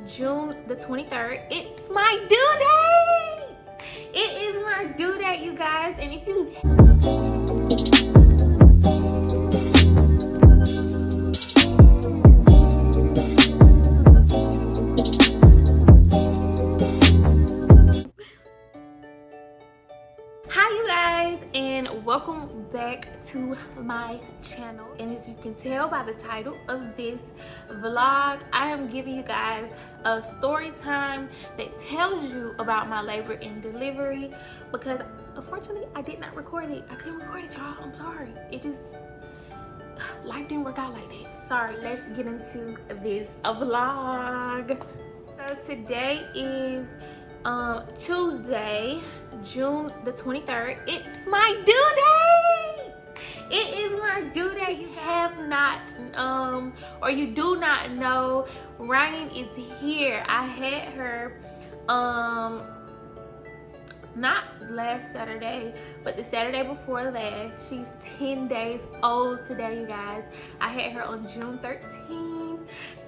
June the 23rd. It's my due date. It is my due date, you guys. And if you Hi you guys, and welcome back to my channel. And as you can tell by the title of this vlog, I am giving you guys a story time that tells you about my labor and delivery, because unfortunately I did not record it. I couldn't record it, y'all. I'm sorry. Life didn't work out like that. Sorry. Let's get into this vlog. So today is Tuesday, June the 23rd. It's my due date. It is my due date. You have not or you do not know, Ryan is here. I had her not last Saturday, but the Saturday before last. She's 10 days old today, you guys. I had her on June 13th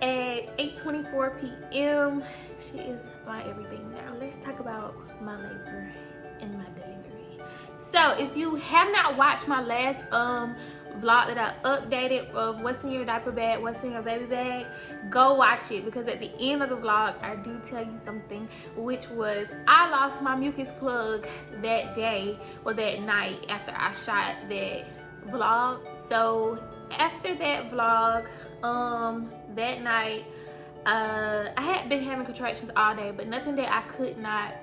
at 8:24 p.m. She is my everything now. Let's talk about my labor and my delivery. So if you have not watched my last vlog that I updated of what's in your diaper bag, what's in your baby bag, go watch it, because at the end of the vlog I do tell you something, which was I lost my mucus plug that day, or that night after I shot that vlog. So after that vlog, that night I had been having contractions all day, but nothing that I could not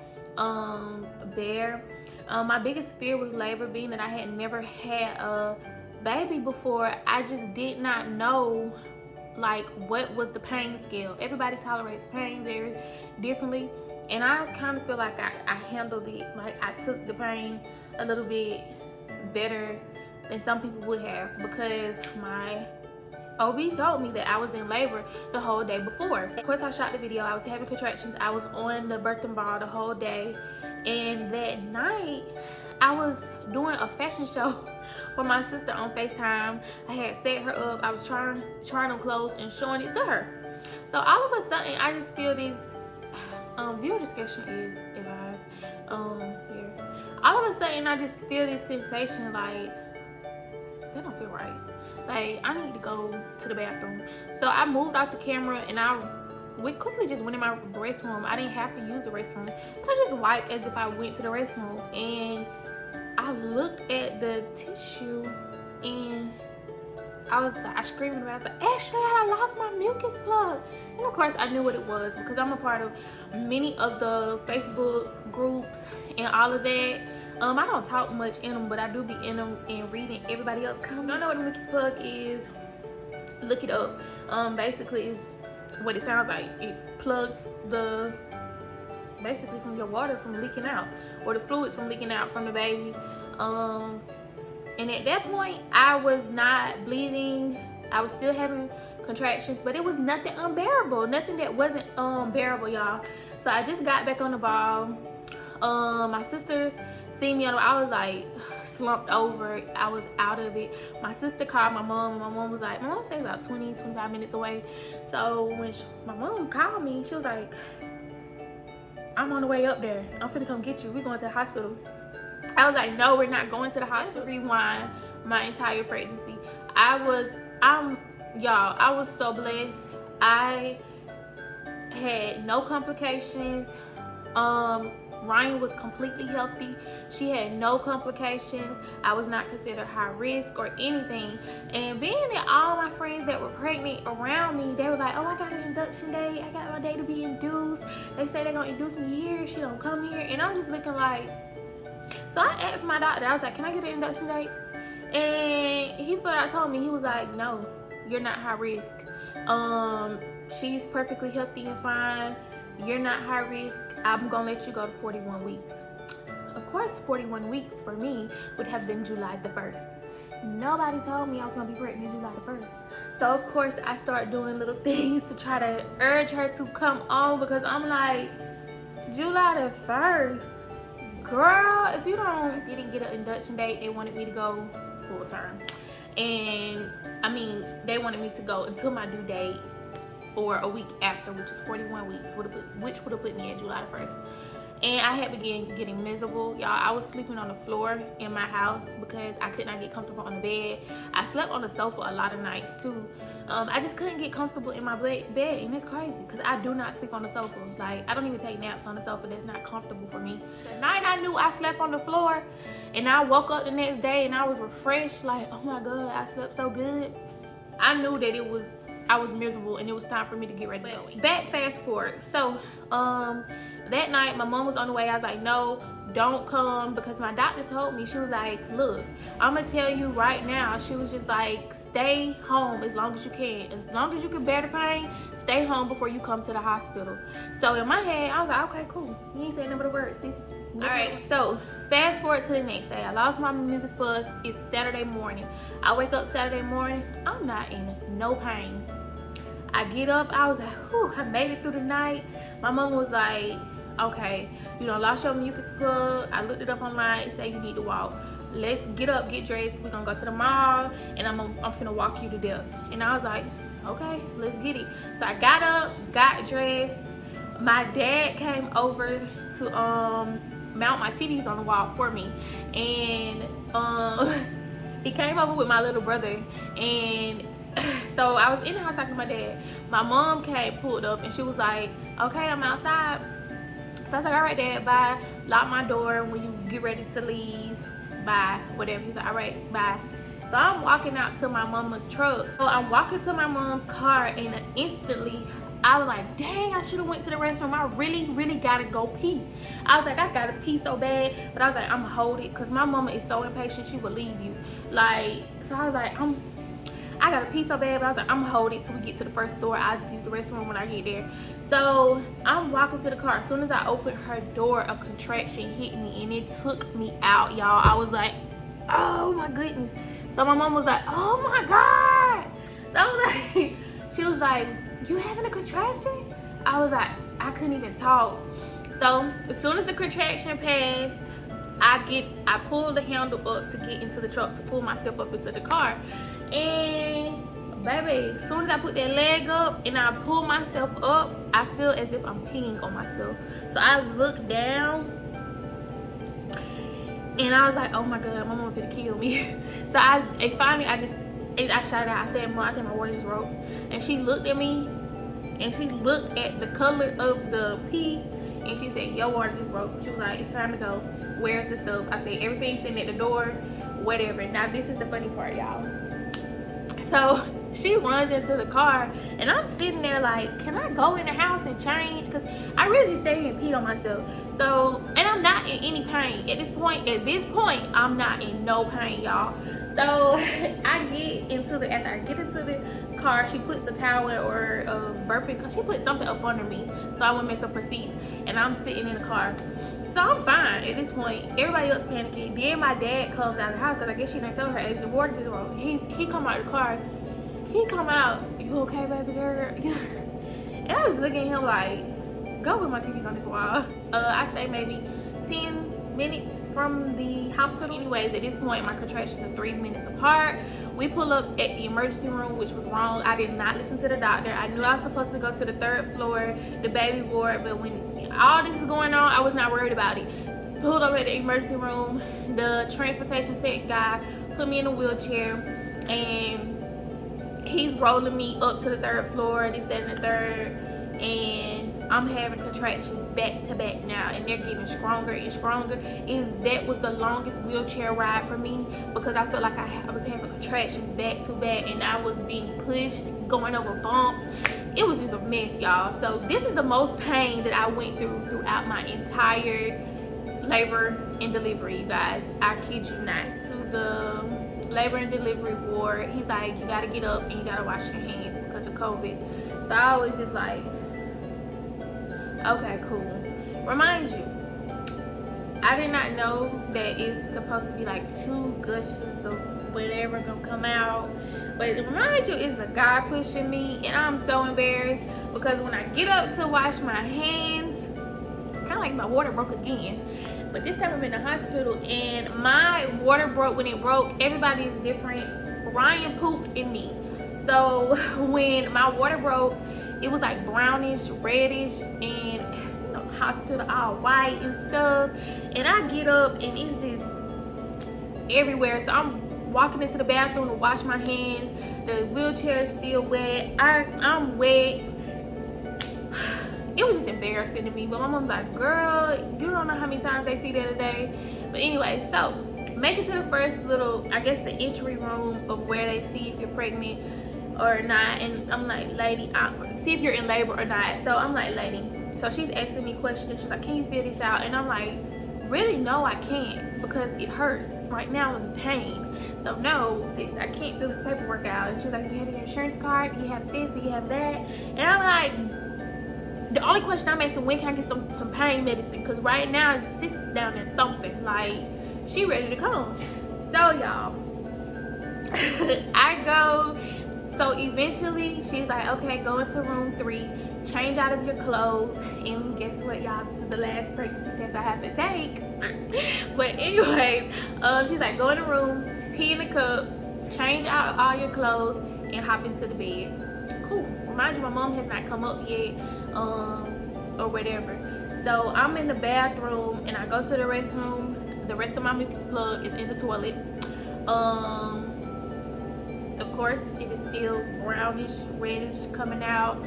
bear. My biggest fear with labor being that I had never had a baby before. I just did not know like what was the pain scale. Everybody tolerates pain very differently, and I kind of feel like I handled it, like I took the pain a little bit better than some people would have, because my OB told me that I was in labor the whole day before. Of course, I shot the video. I was having contractions. I was on the birthing ball the whole day, and that night I was doing a fashion show for my sister on FaceTime. I had set her up. I was trying on clothes and showing it to her. So all of a sudden, I just feel this viewer discussion is advised here. All of a sudden, I just feel this sensation like that don't feel right. Like I need to go to the bathroom. So I moved out the camera and we quickly just went in my restroom. I didn't have to use the restroom, but I just wiped as if I went to the restroom, and I looked at the tissue and I screamed about it. I was like, Ashley, I lost my mucus plug. And of course I knew what it was, because I'm a part of many of the Facebook groups and all of that. I don't talk much in them, but I do be in them and reading everybody else. Don't know what a mucus plug is, look it up. Basically it's what it sounds like. It plugs the basically from your water from leaking out, or the fluids from leaking out from the baby. And at that point I was not bleeding. I was still having contractions, but it was nothing unbearable, nothing that wasn't bearable, y'all. So I just got back on the ball. My sister seen me on the, I was like slumped over. I was out of it. My sister called my mom, and my mom was like, my mom stays about 20-25 minutes away. So when my mom called me, she was like, I'm on the way up there. I'm finna come get you. We're going to the hospital. I was like, no, we're not going to the hospital. Rewind my entire pregnancy. I was so blessed. I had no complications. Ryan was completely healthy. She had no complications. I was not considered high risk or anything. And being that all my friends that were pregnant around me, they were like, oh, I got an induction day. I got my day to be induced. They say they're gonna induce me here. She don't come here. And I'm just looking like, so I asked my doctor, I was like, can I get an induction date? And he flat out told me, he was like, no, you're not high risk. She's perfectly healthy and fine. You're not high risk. I'm gonna let you go to 41 weeks. Of course, 41 weeks for me would have been July the 1st. Nobody told me I was gonna be pregnant July the 1st. So of course I started doing little things to try to urge her to come on, because I'm like, July the 1st, girl, if you didn't get an induction date, they wanted me to go full term. And I mean, they wanted me to go until my due date or a week after, which is 41 weeks, which would have put me at July the 1st. And I had begun getting miserable, y'all. I was sleeping on the floor in my house because I could not get comfortable on the bed. I slept on the sofa a lot of nights too. I just couldn't get comfortable in my bed, and it's crazy because I do not sleep on the sofa. Like, I don't even take naps on the sofa. That's not comfortable for me. The night I knew I slept on the floor, and I woke up the next day and I was refreshed, like, oh my God, I slept so good. I knew that I was miserable and it was time for me to get ready to go. Back fast forward. So, that night my mom was on the way. I was like, no, don't come, because my doctor told me, she was like, look, I'm gonna tell you right now. She was just like, stay home as long as you can. As long as you can bear the pain, stay home before you come to the hospital. So in my head, I was like, okay, cool. You ain't saying none but the words, sis. All right, so fast forward to the next day. I lost my mucus pus. It's Saturday morning. I wake up Saturday morning. I'm not in no pain. I get up. I was like, whew, I made it through the night. My mom was like, okay, you done lost your mucus plug. I looked it up online. It said you need to walk. Let's get up, get dressed. We're gonna go to the mall, and I'm finna walk you to death. And I was like, okay, let's get it. So I got up, got dressed. My dad came over to mount my TVs on the wall for me, and he came over with my little brother, and so I was in the house talking to my dad. My mom pulled up, and she was like, okay, I'm outside. So I was like, all right, Dad, bye. Lock my door when you get ready to leave. Bye. Whatever. He's like, all right, bye. So I'm walking out to my mama's truck. So I'm walking to my mom's car, and instantly I was like, dang, I should have went to the restroom. I really, really gotta go pee. I was like, I gotta pee so bad. But I was like, I'm gonna hold it, because my mama is so impatient, she will leave you. Like, so I was like, I gotta pee so bad, but I was like, I'm gonna hold it till we get to the first door. I'll just use the restroom when I get there. So I'm walking to the car. As soon as I opened her door, a contraction hit me, and it took me out, y'all. I was like, oh my goodness. So my mom was like, oh my God. So I was like, she was like, you having a contraction? I was like, I couldn't even talk. So as soon as the contraction passed, I pulled the handle up to get into the truck, to pull myself up into the car. And baby, as soon as I put that leg up and I pull myself up, I feel as if I'm peeing on myself. So I looked down, and I was like, oh my God, my mom finna kill me. So finally I shouted out. I said, Mom, I think my water just broke. And she looked at me, and she looked at the color of the pee, and she said, your water just broke. She was like, it's time to go. Where's the stuff? I said, everything's sitting at the door, whatever. Now this is the funny part, y'all. So she runs into the car, and I'm sitting there like, can I go in the house and change? Because I really just stayed here and peed on myself. So, and I'm not in any pain. At this point, I'm not in no pain, y'all. So after I get into the car, she puts a towel or burping, because she put something up under me so I wouldn't mess up her seats. And I'm sitting in the car. So I'm fine at this point. Everybody else panicking. Then my dad comes out of the house, because I guess she didn't tell her, as the water just broke. He come out of the car. He come out, you okay, baby girl? And I was looking at him like, go with my TV's on this wall. I stayed maybe 10 minutes from the hospital. Anyways, at this point, my contractions are 3 minutes apart. We pull up at the emergency room, which was wrong. I did not listen to the doctor. I knew I was supposed to go to the 3rd floor, the baby ward, but when all this is going on, I was not worried about it. Pulled up at the emergency room. The transportation tech guy put me in a wheelchair, and he's rolling me up to the 3rd floor, this, that, and the 3rd, and I'm having contractions back to back now, and they're getting stronger and stronger. That was the longest wheelchair ride for me, because I felt like I was having contractions back to back, and I was being pushed, going over bumps. It was just a mess, y'all. So this is the most pain that I went through throughout my entire labor and delivery, you guys. I kid you not. To the labor and delivery ward, he's like, you gotta get up and you gotta wash your hands because of COVID. So I was just like, okay, cool. Remind you, I did not know that it's supposed to be like 2 gushes of whatever gonna come out. But remind you, it's a guy pushing me, and I'm so embarrassed, because when I get up to wash my hands, it's kind of like my water broke again. But this time I'm in the hospital, and my water broke. When it broke, everybody is different. Ryan pooped in me. So when my water broke, It was like brownish, reddish, and hospital all white and stuff. And I get up and it's just everywhere. So I'm walking into the bathroom to wash my hands. The wheelchair is still wet. I'm wet. It was just embarrassing to me. But my mom's like, girl, you don't know how many times they see that a day. But anyway, so make it to the first little, I guess, the entry room of where they see if you're pregnant or not. And I'm like, lady, see if you're in labor or not. So I'm like, lady. So she's asking me questions. She's like, can you fill this out? And I'm like, really, no, I can't, because it hurts right now. I'm in pain. So no, sis, I can't fill this paperwork out. And she's like, do you have your insurance card? Do you have this? Do you have that? And I'm like, the only question I'm asking, when can I get some pain medicine? Because right now, sis is down there thumping. Like, she ready to come. So, y'all, I go. So eventually, she's like, okay, go into room 3, change out of your clothes, and guess what, y'all? This is the last pregnancy test I have to take. But anyways, she's like, go in the room, pee in the cup, change out of all your clothes, and hop into the bed. Cool. Remind you, my mom has not come up yet, or whatever. So I'm in the bathroom, and I go to the restroom. The rest of my mucus plug is in the toilet. Of course, it is still brownish, reddish coming out.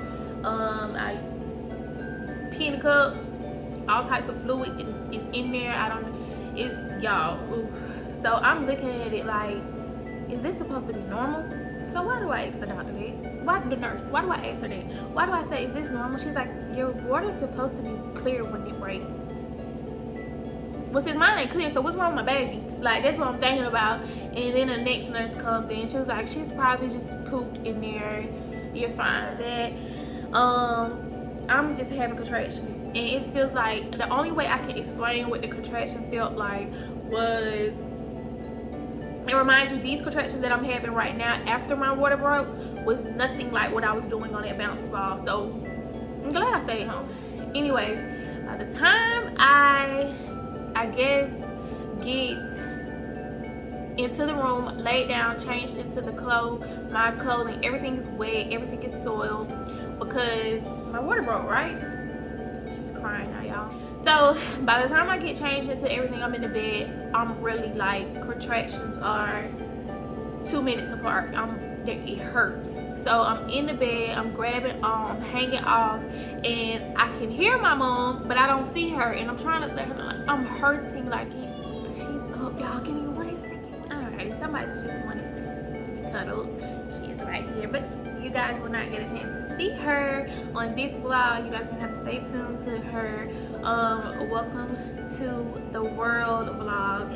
I pee in the cup. All types of fluid is in there. Y'all. So I'm looking at it like, is this supposed to be normal? So why do I ask the doctor that? Why the nurse? Why do I ask her that? Why do I say, is this normal? She's like, your water's supposed to be clear when it breaks. Well, since mine ain't clear, so what's wrong with my baby? Like, that's what I'm thinking about. And then the next nurse comes in. She was like, she's probably just pooped in there. You're fine with that. I'm just having contractions. And it feels like, the only way I can explain what the contraction felt like was, and remind you, these contractions that I'm having right now after my water broke was nothing like what I was doing on that bouncy ball. So I'm glad I stayed home. Anyways, by the time I guess get into the room, laid down, changed into my clothing, everything is wet, everything is soiled because my water broke, right? She's crying now, y'all. So by the time I get changed into everything, I'm in the bed. I'm really like, contractions are 2 minutes apart. It hurts. So I'm in the bed, I'm grabbing on, hanging off, and I can hear my mom, but I don't see her, and I'm trying to let her know, like, I'm hurting, like, she's up, y'all. Give me 1 second. Alrighty, somebody just wanted to be cuddled. She is right here, but you guys will not get a chance to see her on this vlog. You guys can have to stay tuned to her welcome to the world vlog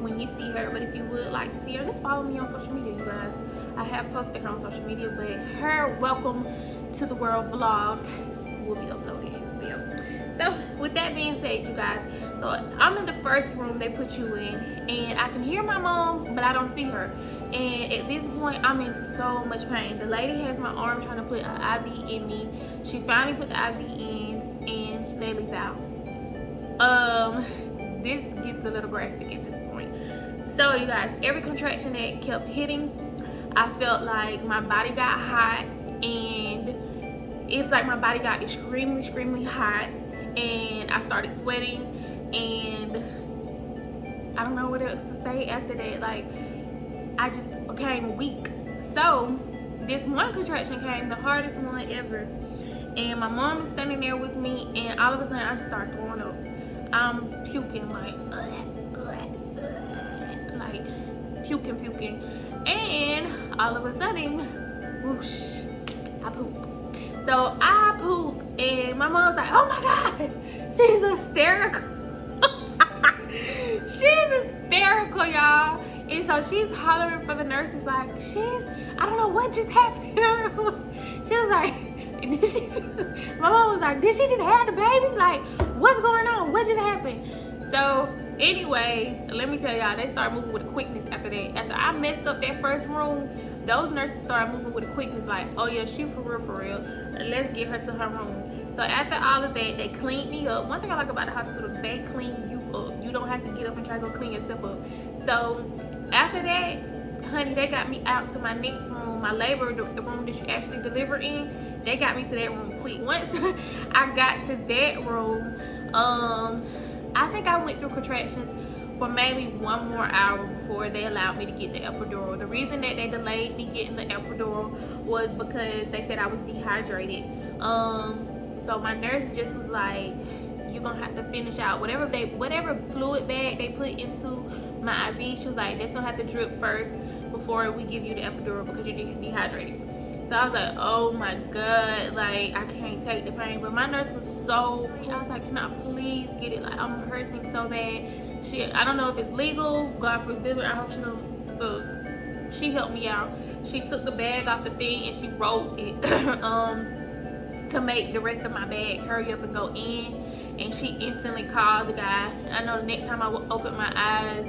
when you see her. But if you would like to see her, just follow me on social media, you guys. I have posted her on social media, but her welcome to the world vlog will be uploaded as well. So with that being said, you guys, so I'm in the first room they put you in, and I can hear my mom, but I don't see her. And at this point, I'm in so much pain. The lady has my arm trying to put an IV in me. She finally put the IV in, and they leave out. This gets a little graphic at this point. So you guys, every contraction that kept hitting, I felt like my body got hot, and it's like my body got extremely hot, and I started sweating, and I don't know what else to say after that. Like, I just became weak. So this one contraction came, the hardest one ever, and my mom is standing there with me, and all of a sudden I just started throwing up. I'm puking, like puking, and all of a sudden, whoosh, I poop. So I poop, and my mom's like, oh my God, she's hysterical. She's hysterical, y'all. And so she's hollering for the nurses, like, I don't know what just happened. She was like, my mom was like, did she just have the baby? Like, what's going on? What just happened? So anyways, let me tell y'all, they started moving with a quickness after that. After I messed up that first room, those nurses started moving with a quickness, like, oh yeah, she for real. Let's get her to her room. So after all of that, they cleaned me up. One thing I like about the hospital, they clean you up. You don't have to get up and try to go clean yourself up. So after that, honey, they got me out to my next room, my labor, the room that you actually deliver in. They got me to that room quick. Once I got to that room, I think I went through contractions for maybe 1 more hour before they allowed me to get the epidural. The reason that they delayed me getting the epidural was because they said I was dehydrated. So my nurse just was like, you're gonna have to finish out whatever fluid bag they put into my IV. She was like, that's gonna have to drip first before we give you the epidural because you're dehydrated. So I was like, oh my god, like I can't take the pain. But my nurse was so, I was like, can I please get it? Like I'm hurting so bad. I don't know if it's legal, God forbid, I hope she don't, but she helped me out. She took the bag off the thing and she rolled it to make the rest of my bag hurry up and go in. And she instantly called the guy. I know the next time I opened my eyes,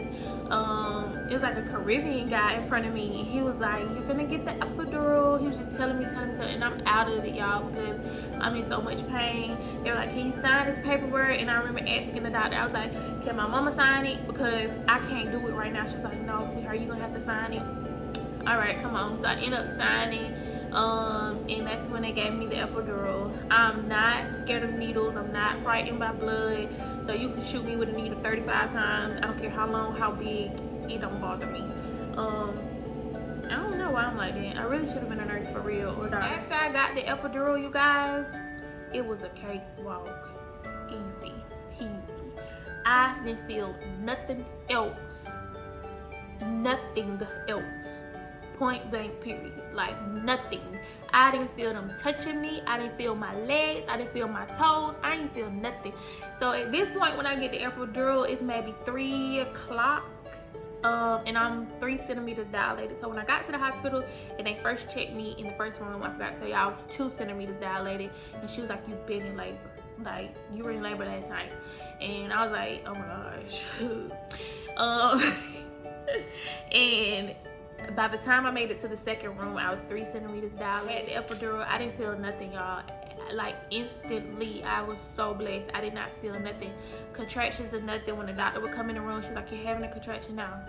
it was like a Caribbean guy in front of me, and he was like, you're gonna get the epidural. He was just telling me, and I'm out of it, y'all, because I'm in so much pain. They were like, can you sign this paperwork? And I remember asking the doctor, I was like, can my mama sign it? Because I can't do it right now. She's like, no, sweetheart, you're gonna have to sign it. All right, come on. So I ended up signing, and that's when they gave me the epidural. I'm not scared of needles. I'm not frightened by blood. So you can shoot me with a needle 35 times. I don't care how long, how big. It don't bother me. I don't know why I'm like that. I really should have been a nurse for real or not. After I got the epidural, you guys, it was a cakewalk. Easy peasy. I didn't feel nothing else. Nothing else. Point blank period. Like nothing. I didn't feel them touching me. I didn't feel my legs. I didn't feel my toes. I didn't feel nothing. So at this point when I get the epidural, it's maybe 3 o'clock. And I'm 3 centimeters dilated. So when I got to the hospital and they first checked me in the first room, I forgot to tell you, I was 2 centimeters dilated. And she was like, you've been in labor. Like, you were in labor last night. And I was like, oh my gosh. And by the time I made it to the second room, I was 3 centimeters dilated. I had the epidural. I didn't feel nothing, y'all. Like instantly, I was so blessed. I did not feel nothing. Contractions or nothing. When the doctor would come in the room, she was like, you're having a contraction now.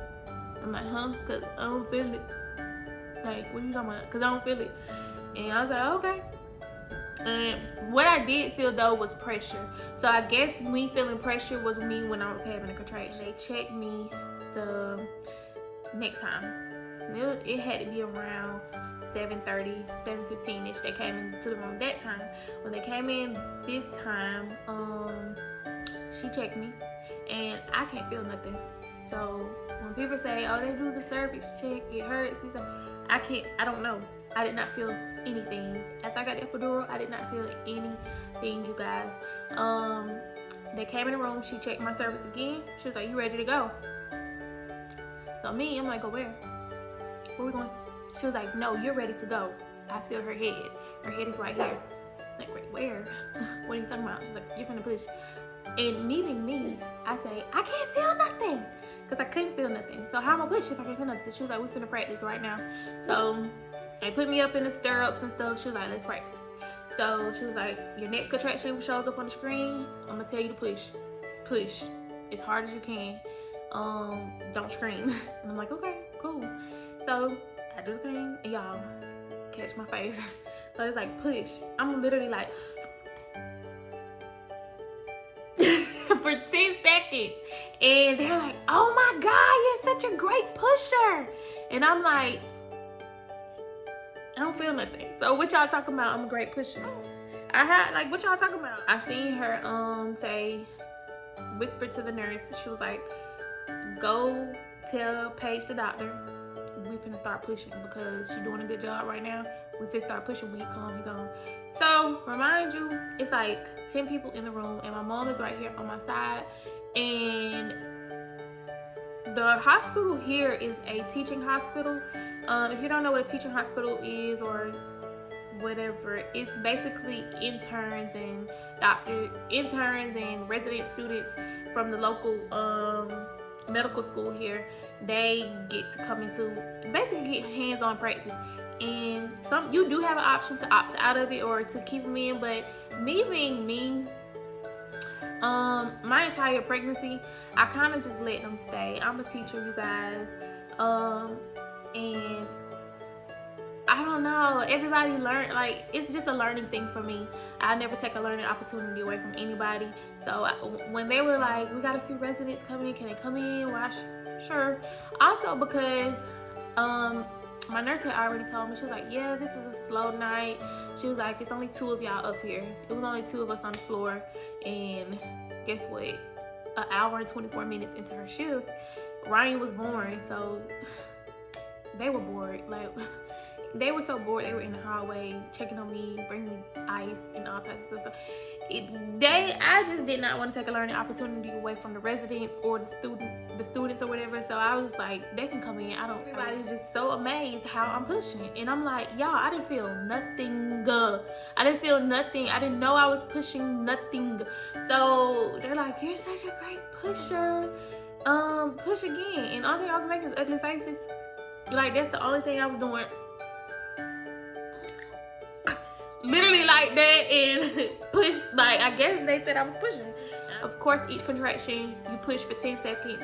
I'm like, huh? Because I don't feel it. Like, what are you talking about? Because I don't feel it. And I was like, okay. And what I did feel though was pressure. So I guess me feeling pressure was me when I was having a contraction. They checked me the next time. It had to be around 7:30, 7:15ish. They came into the room that time. When they came in this time, she checked me and I can't feel nothing. So when people say, oh, they do the cervix check, it hurts, I don't know. I did not feel anything. After I got the epidural, I did not feel anything, you guys. They came in the room, she checked my cervix again. She was like, you ready to go? So I'm like, go where? Where we going? She was like, no, you're ready to go. I feel her head. Her head is right here. Like, wait, where? What are you talking about? She's like, you're gonna push. And me being me, I say, I can't feel nothing. Because I couldn't feel nothing. So how am I push if I can't feel nothing? She was like, we're finna practice right now. So they put me up in the stirrups and stuff. She was like, let's practice. So she was like, your next contraction shows up on the screen. I'm gonna tell you to push. Push as hard as you can. Don't scream. And I'm like, okay, cool. So I do the thing, and y'all catch my face. So it's like push. I'm literally like for 10 seconds, and they're like, "Oh my God, you're such a great pusher," and I'm like, I don't feel nothing. So what y'all talking about? I'm a great pusher. I had like, what y'all talking about? I seen her whisper to the nurse. She was like, go tell Paige the doctor we finna start pushing because she's doing a good job right now. We finna start pushing when he comes, he's on. So remind you, it's like 10 people in the room and my mom is right here on my side. And the hospital here is a teaching hospital. If you don't know what a teaching hospital is or whatever, it's basically interns and resident students from the local medical school here. They get to come into, basically get hands-on practice. And you do have an option to opt out of it or to keep them in, but me being me, my entire pregnancy, I kind of just let them stay. I'm a teacher, you guys. And I don't know, everybody learned, like, it's just a learning thing for me. I never take a learning opportunity away from anybody. So when they were like, we got a few residents coming in, can they come in? Well, sure. Also because my nurse had already told me, she was like, yeah, this is a slow night. She was like, it's only 2 of y'all up here. It was only 2 of us on the floor. And guess what? An hour and 24 minutes into her shift, Ryan was born. So they were bored. Like, they were so bored. They were in the hallway checking on me, bringing me ice and all types of stuff. I just did not want to take a learning opportunity away from the residents or the students or whatever. So I was like, they can come in. Everybody's just so amazed how I'm pushing, and I'm like, y'all, I didn't feel nothing. I didn't feel nothing. I didn't know I was pushing nothing. So they're like, you're such a great pusher. Push again. And all thing I was making is ugly faces. Like, that's the only thing I was doing. Literally like that, and push, like, I guess they said I was pushing. Of course, each contraction you push for 10 seconds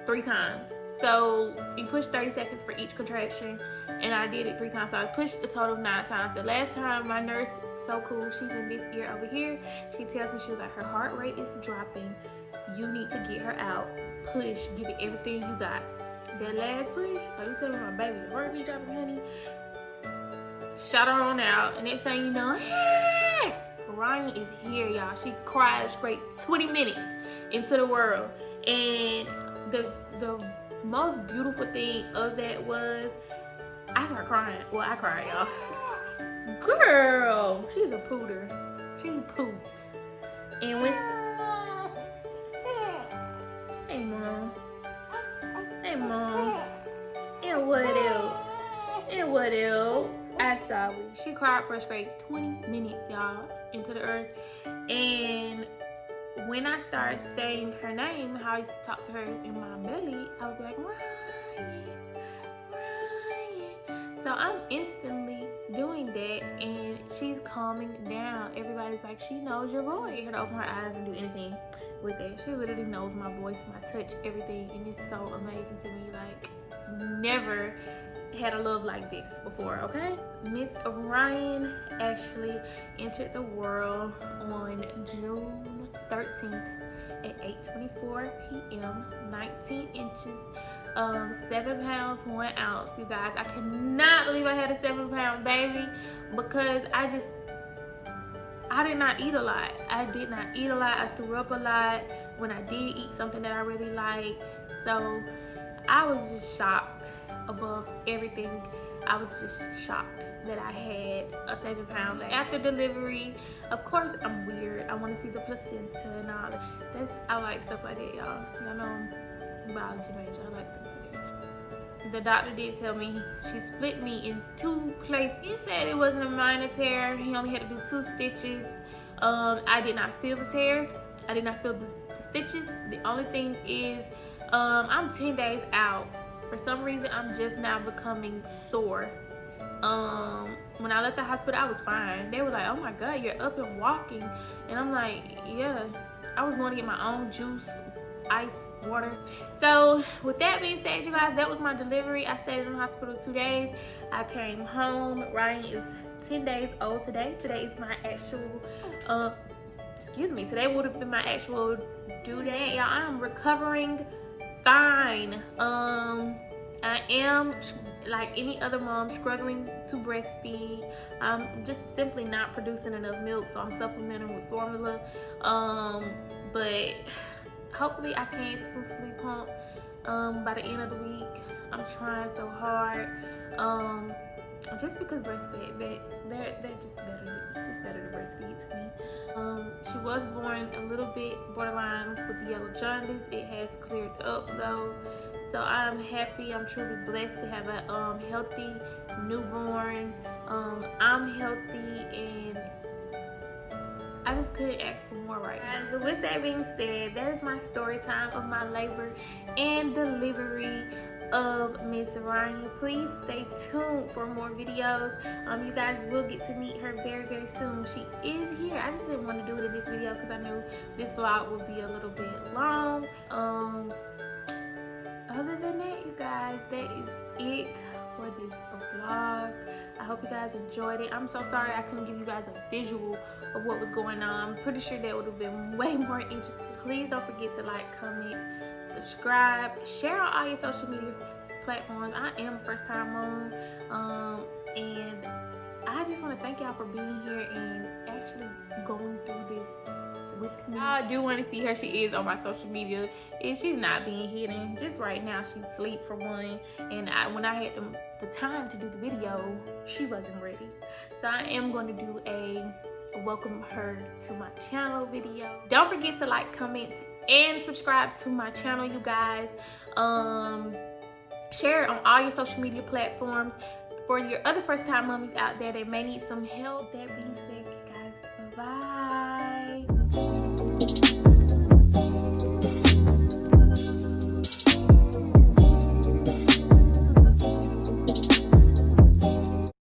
3 times. So you push 30 seconds for each contraction, and I did it 3 times. So I pushed a total of 9 times. The last time, my nurse, so cool, she's in this ear over here. She tells me, she was like, her heart rate is dropping. You need to get her out. Push, give it everything you got. That last push, are you telling me my baby heart rate dropping, honey? Shot her on out, and next thing you know, hey, Ryan is here, y'all. She cried straight 20 minutes into the world. And the most beautiful thing of that was I started crying. Well, I cried, y'all. Girl, she's a pooter. She poops. And when hey mom. Hey mom. And what else? And what else? Sorry. She cried for a straight 20 minutes, y'all, into the earth. And when I started saying her name, how I used to talk to her in my belly, I would be like, Ryan, Ryan. So I'm instantly doing that, and she's calming down. Everybody's like, she knows your voice. Get her to open her eyes and do anything with that. She literally knows my voice, my touch, everything, and it's so amazing to me. Like, never had a love like this before, okay? Miss Ryan Ashley entered the world on June 13th at 8:24 p.m. 19 inches, 7 pounds, 1 ounce. You guys, I cannot believe I had a 7-pound baby, because I did not eat a lot. I did not eat a lot. I threw up a lot when I did eat something that I really liked. So I was just shocked above everything. I was just shocked that I had a 7-pound. After delivery, of course, I'm weird. I want to see the placenta and all that. I like stuff like that, y'all. Y'all know I'm a biology major. I like stuff like that. The doctor did tell me she split me in 2 places. He said it wasn't a minor tear. He only had to do 2 stitches. I did not feel the tears. I did not feel the stitches. The only thing is, I'm 10 days out. For some reason, I'm just now becoming sore. When I left the hospital, I was fine. They were like, oh my God, you're up and walking. And I'm like, yeah. I was going to get my own juice, ice, water. So with that being said, you guys, that was my delivery. I stayed in the hospital 2 days. I came home. Ryan is 10 days old today. Today is my actual, today would have been my actual due date. Y'all, I'm recovering fine. I am, like any other mom, struggling to breastfeed. I'm just simply not producing enough milk, so I'm supplementing with formula. But hopefully I can exclusively pump by the end of the week. I'm trying so hard. Just because breastfeed, they're just better. It's just better to breastfeed to me. She was born a little bit borderline with the yellow jaundice. It has cleared up though, so I'm happy. I'm truly blessed to have a healthy newborn. I'm healthy, and I just couldn't ask for more right now. So with that being said, that is my story time of my labor and delivery of Miss Ryan. Please stay tuned for more videos. You guys will get to meet her very, very soon. She is here. I just didn't want to do it in this video because I knew this vlog would be a little bit long. other than that, you guys, that is it for this vlog. I hope you guys enjoyed it. I'm so sorry I couldn't give you guys a visual of what was going on. I'm pretty sure that would have been way more interesting. Please don't forget to like, comment, subscribe, share on all your social media platforms. I am a first time mom, and I just want to thank y'all for being here and actually going through this with me. I do want to see her. She is on my social media, and she's not being hidden. Just right now, she's asleep for one, and when I had the time to do the video, she wasn't ready. So I am going to do a welcome her to my channel video. Don't forget to like, comment, and subscribe to my channel, you guys. Share it on all your social media platforms for your other first time mommies out there that may need some help. That being said, guys, bye.